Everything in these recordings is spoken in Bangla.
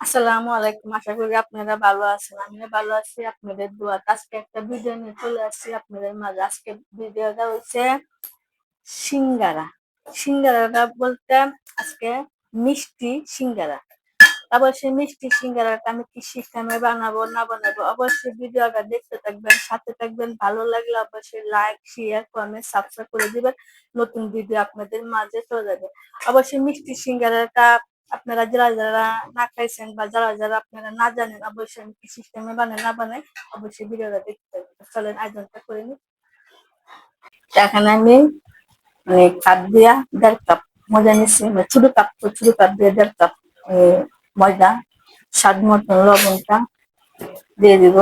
আসসালামু আলাইকুম। আশা করি আপনারা ভালো আছেন। আমিও ভালো আছি আপনাদের দোয়াতে। আজকে একটা ভিডিও নিয়ে চলে আসছি আপনাদের মাঝে। আজকে ভিডিওটা হচ্ছে সিঙ্গারা। সিঙ্গারাটা বলতে আজকে মিষ্টি সিঙ্গারা। অবশ্যই মিষ্টি সিঙ্গারাটা আমি কি সিস্টেমে বানাবো না বানাবো অবশ্যই ভিডিওটা দেখতে থাকবেন, সাথে থাকবেন। ভালো লাগলে অবশ্যই লাইক, শেয়ার, কমেন্ট, সাবস্ক্রাইব করে দিবেন। নতুন ভিডিও আপনাদের মাঝে চলে যাবে। অবশ্যই মিষ্টি সিঙ্গারাটা আপনারা যারা যারা না খাইছেন বা যারা যারা আপনারা না জানেন অবশ্যই আমি কি সিস্টেমে বানাই না বানাই অবশ্যই ভিডিওটা দেখতে থাকবেন। চলেন আয়োজনটা করে নিই। এখানে আমি কাপ দিয়া 1.5 কাপ ময়দা নিচ্ছি, ছোট কাপ দিয়ে 1.5 কাপ ময়দা, স্বাদ মতন লবণটা দিয়ে দিব,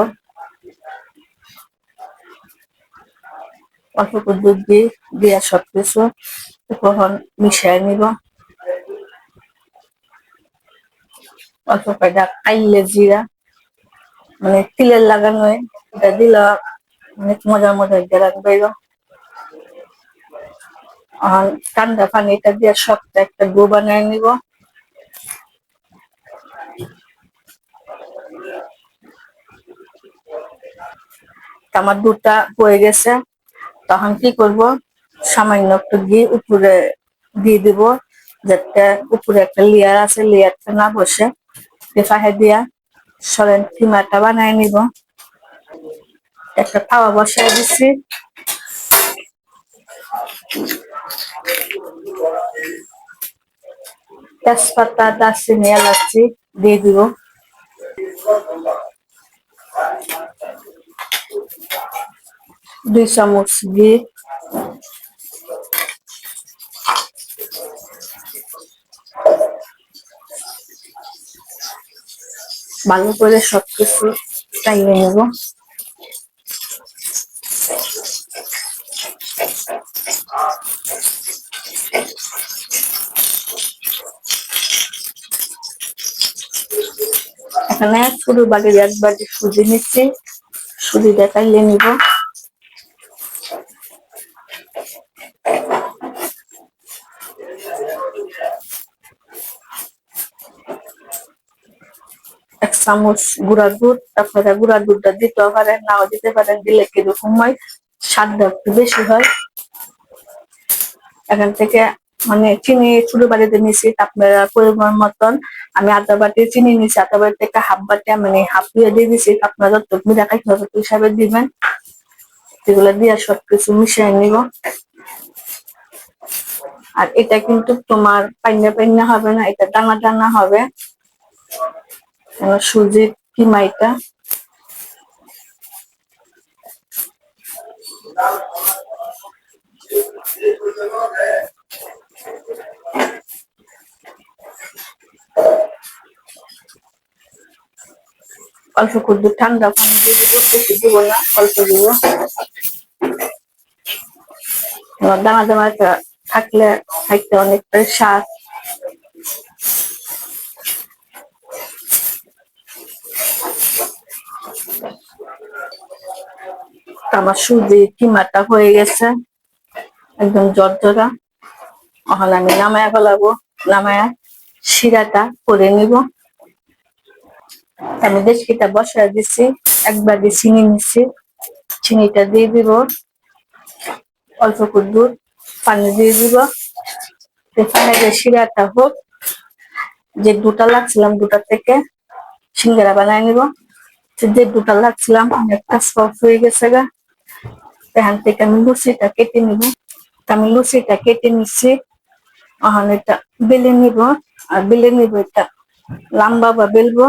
অল্প করে দুধ দিয়ে সবকিছু তখন মিশিয়ে নিব। অল্প কয়টা কাইলে জিরা, মানে তিলের লাগানো, এটা দিলে অনেক মজার মজার গ্যারান বাইর। আর ঠান্ডা পানিটা দিয়ে শক্ত একটা ডো বানিয়ে নিব। আমার দুধটা হয়ে গেছে, তখন কি করব, সামান্য একটু ঘি উপরে দিয়ে দিব, যাতে উপরে একটা লেয়ার আছে লেয়ারটা না বসে। ফাঁকে দিয়া সরেন কিমাটা বানায় নিব। একটা তাওয়া বসায় দিচ্ছি, তেজপাতা, দারচিনি, এলাচি দিয়ে দিব। 2 চামচ ঘি, ভালো করে সবকিছু চাইয়ে নেব। এখানে ছোট বাটির 1 বাটি সুজি নিচ্ছি, সুজিটা চাইয়ে নিব। এক চামচ গুঁড়া দুধ, আপনারা গুঁড়া দুধটা দিতেও পারেন, নাও দিতে পারেন, দিলে কিরকম হয়, স্বাদটা একটু বেশি হয়। এখান থেকে চিনি ছোট বাটিতে নিচ্ছি, আপনারা পরিমাণ মতন। আমি আধা বাটি চিনি নিচ্ছি, আধা বাটি থেকে হাফ বাটি হাফ দিয়ে দিচ্ছি। আপনারা যত মিঠা খাইতে তত হিসাবে দিবেন। এগুলো দিয়ে সবকিছু মিশিয়ে নিব। আর এটা কিন্তু তোমার পাইনা পাইনা হবে না, এটা দানা দানা হবে। সুজির কিমাইটা অল্প করে ঠান্ডা পানি দিয়ে দিব, বেশি দিব না, অল্প দিব। দানা দানা থাকলে খাইতে অনেকটাই স্বাদ। আমার সুজি কিমাটা হয়ে গেছে, একদম জর্জরা। এখন আমি নামায়া ফেলাবো, নামায়া শিরাটা করে নিব। আমি দেশকিটা বসায় দিচ্ছি, 1 বাটি চিনি নিচ্ছি, চিনিটা দিয়ে দিব, অল্প করে দুধ, পানি দিয়ে দিব। এখানে যে শিরাটা হোক, যে দুটা লাগছিলাম দুটা থেকে সিঙ্গারা বানায় নিব। যে দুটা লাগছিলাম একটা সফট হয়ে গেছে গা, এখান থেকে আমি লুচিটা কেটে নিব। আমি লুচিটা কেটে নিচ্ছি, এখন এটা বেলে নিব। আর বেলে নিব, এটা লম্বা বা বেলবো।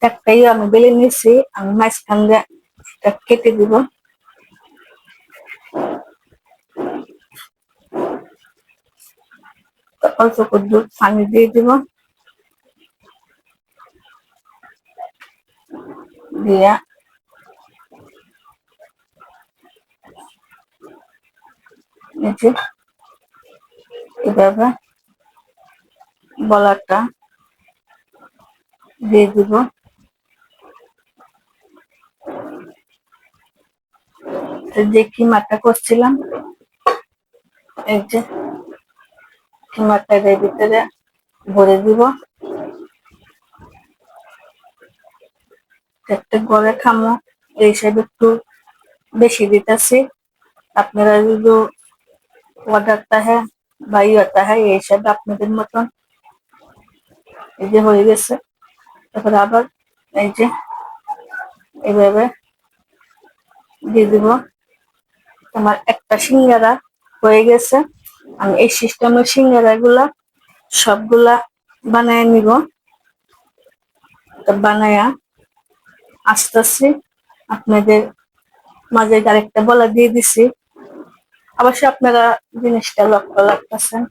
একটাই আমি বেলে নিচ্ছি, আমি মাঝখান দিয়ে কেটে দিব। অল্প করে দুধ পানি দিয়ে দিব, দিয়া নিচে এভাবে বলাটা দিয়ে দিব। যে কিমাটা করছিলাম এই যে কিমাটা এর ভিতরে ভরে দিব। একটা গড়ে খামো এই হিসাবে একটু বেশি দিতেছি। আপনারা যদি অর্ডারটা হ্যাঁ বা ইয়েটা হ্যাঁ এই হিসাবে আপনাদের মতন। এই যে হয়ে গেছে, তারপরে আবার এই যে এইভাবে দিয়ে দিব। আমার একটা সিঙ্গারা হয়ে গেছে। আমি এই সিস্টেমের সিঙ্গারা গুলা সবগুলা বানায় নিব। বানায়া আসতেছি আপনাদের মাঝে আরেকটা বলা দিয়ে দিছি। অবশ্যই আপনারা জিনিসটা লক্ষ্য রাখতেছেন।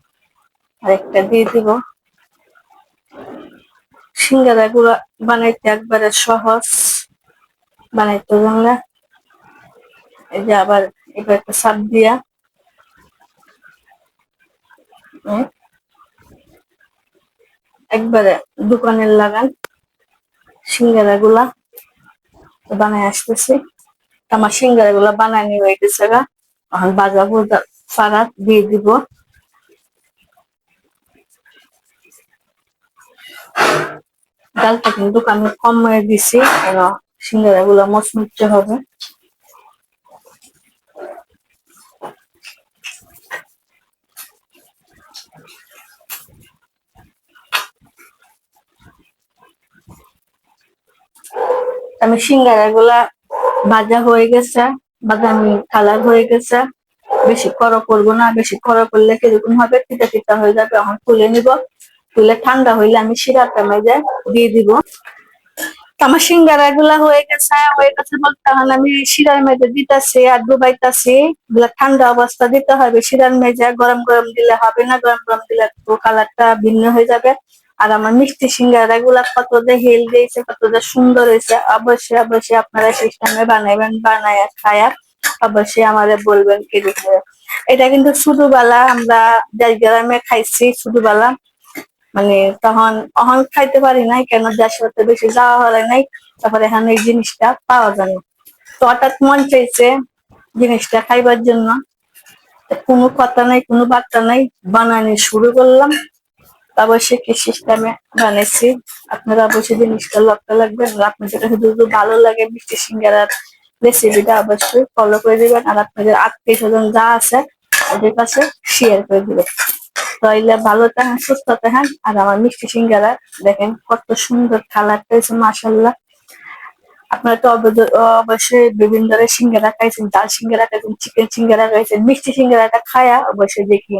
আরেকটা দিয়ে দিব। সিঙ্গারা গুলা বানাইতে একবারে সহজ, বানাইতে জানলে। এই যে আবার এবার একটা চাপ দিয়া একবারে দোকানের লাগান সিঙ্গারা গুলা বানায় আসতেছি। আমার সিঙ্গারা গুলা বানায় নিয়ে হয়ে গেছে গা। এখন বাজা ভুজা ফাড়া দিয়ে দিব। ডালটা কিন্তু আমি কমিয়ে দিছি কেন সিঙ্গারা গুলা মচমুচে হবে। আমি সিঙ্গারা গুলা ভাজা হয়ে গেছে, বাদামি কালার হয়ে গেছে। বেশি কড়া করবো না, বেশি কড়া করলে কিরকম হবে, তিতা তিতা হয়ে যাবে। এখন তুলে নিব, তুলে ঠান্ডা হইলে আমি শিরাটা মেজে দিয়ে দিব। আমার সিঙ্গারা গুলা হয়ে গেছে বলতে এখন আমি শিরার মেজে দিতেছি আর ডুবাইতেছি। এগুলা ঠান্ডা অবস্থা দিতে হবে শিরার মেজে, গরম গরম দিলে হবে না, গরম গরম দিলে একটু কালারটা ভিন্ন হয়ে যাবে। আর আমার মিষ্টি সিঙ্গারা গুলা কত যে হেল দিয়েছে, কত যে সুন্দর হয়েছে। অবশ্যই অবশ্যই আপনারা সিস্টেমে বানাইবেন, বানায়া খায়া অবশ্যই আমাদের বলবেন কিরকম। এটা কিন্তু ছোটবেলা আমরা গ্রামে খাইছি, ছোটবেলা মানে তখন অহন খাইতে পারি নাই কেন দেশের বেশি যাওয়া হয় নাই। তারপরে এখানে এই জিনিসটা পাওয়া যায় না। তো হঠাৎ মন চাইছে জিনিসটা খাইবার জন্য, কোনো কথা নাই কোনো বার্তা নাই, বানানি শুরু করলাম। অবশ্যই কি সিস্টেমে বানাইছি, আপনারা অবশ্যই জিনিসটা লক্ষ্য রাখবেন। আপনাদের কাছে যদি ভালো লাগে মিষ্টি সিঙ্গারার রেসিপিটা অবশ্যই ফলো করে দিবেন। আর আপনাদের আত্মীয় স্বজন যা আছে ওদের কাছে শেয়ার করে দিবেন। তাইলে ভালো থাকেন, সুস্থ থাকেন। আর আমার মিষ্টি সিঙ্গারা দেখেন কত সুন্দর কালারটা হয়েছে মাশাআল্লাহ। আপনারা তো অবশ্যই বিভিন্ন ধরনের সিঙ্গারা খাইছেন, ডাল সিঙ্গারা খাইছেন, চিকেন সিঙ্গারা খাইছেন, মিষ্টি সিঙ্গারাটা খায়া অবশ্যই দেখি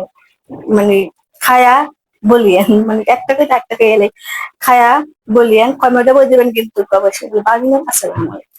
মানে খায়া বলিয়েন, মানে এক টাকা এলে খায়া বলিয়েন, কমেন্টে বলে দিবেন কিন্তু অবশ্যই। আসসালামু আলাইকুম।